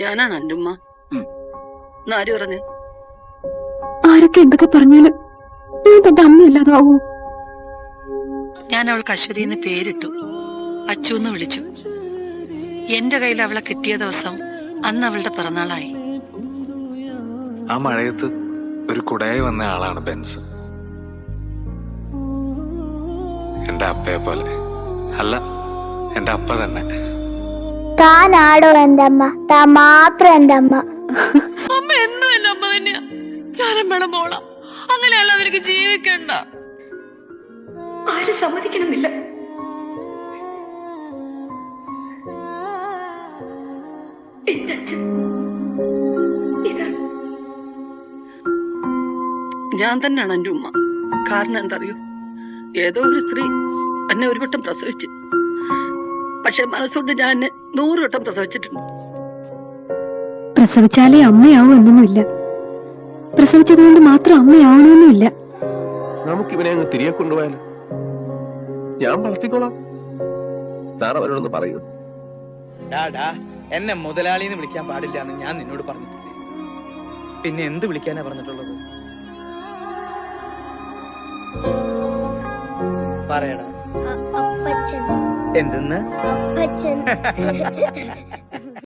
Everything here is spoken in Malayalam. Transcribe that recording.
ഞാനാണ് എന്റെ ഉമ്മ. ആര് പറഞ്ഞു? ആരൊക്കെ എന്തൊക്കെ പറഞ്ഞാലും നീ തന്റെ അമ്മയില്ലാതാവൂ. ഞാൻ അവൾക്ക് അശ്വതി എന്ന് പേരിട്ടു, അച്ചു എന്ന് വിളിച്ചു. എന്റെ കയ്യിൽ അവളെ കിട്ടിയ ദിവസം അന്ന് അവളുടെ പിറന്നാളായി. ആ മഴയത്ത് ഒരു കുടയായി വന്ന ആളാണ് ബെൻസ്. എന്റെ അപ്പയെ പോലെ അല്ല, എന്റെ അപ്പ തന്നെ. താനാടോ എന്റെ അമ്മ, താൻ മാത്രം എന്റെ അമ്മ. അമ്മ എന്നും എന്റെ അമ്മ തന്നെയാ. ഞാനും വേണം പോളാം, അങ്ങനെയല്ല നിനക്ക് ജീവിക്കണ്ട. ആരും സമ്മതിക്കണമെന്നില്ല. എന്റെ അച്ഛൻ ഇതാണ്. ഞാൻ തന്നെയാണ് എന്റെ ഉമ്മ. കാരണം എന്തറിയോ, ഏതോ ഒരു സ്ത്രീ എന്നെ ഒരു വട്ടം പ്രസവിച്ചു. പക്ഷെ മനസ്സുകൊണ്ട് ഞാൻ എന്നെ 100 വട്ടം പ്രസവിച്ചിട്ടുണ്ട്. പ്രസവിച്ചാലേ അമ്മയാവൂ എന്നൊന്നുമില്ല. പ്രസവിച്ചതുകൊണ്ട് മാത്രം അമ്മയാവണമെന്നുമില്ല. നമുക്കിവനെ അങ്ങ് തിരികെ കൊണ്ടുപോയാലോ? ഞാൻ വളർത്തിക്കോളാം. സാർ അവരോടൊന്ന് പറയൂ. എന്നെ മുതലാളിന്ന് വിളിക്കാൻ പാടില്ല എന്ന് ഞാൻ നിന്നോട് പറഞ്ഞിട്ടില്ലേ? പിന്നെ എന്ത് വിളിക്കാനാ പറഞ്ഞിട്ടുള്ളത്? പറയടാ. അപ്പച്ചൻ. എന്തെന്ന്? അപ്പച്ചൻ.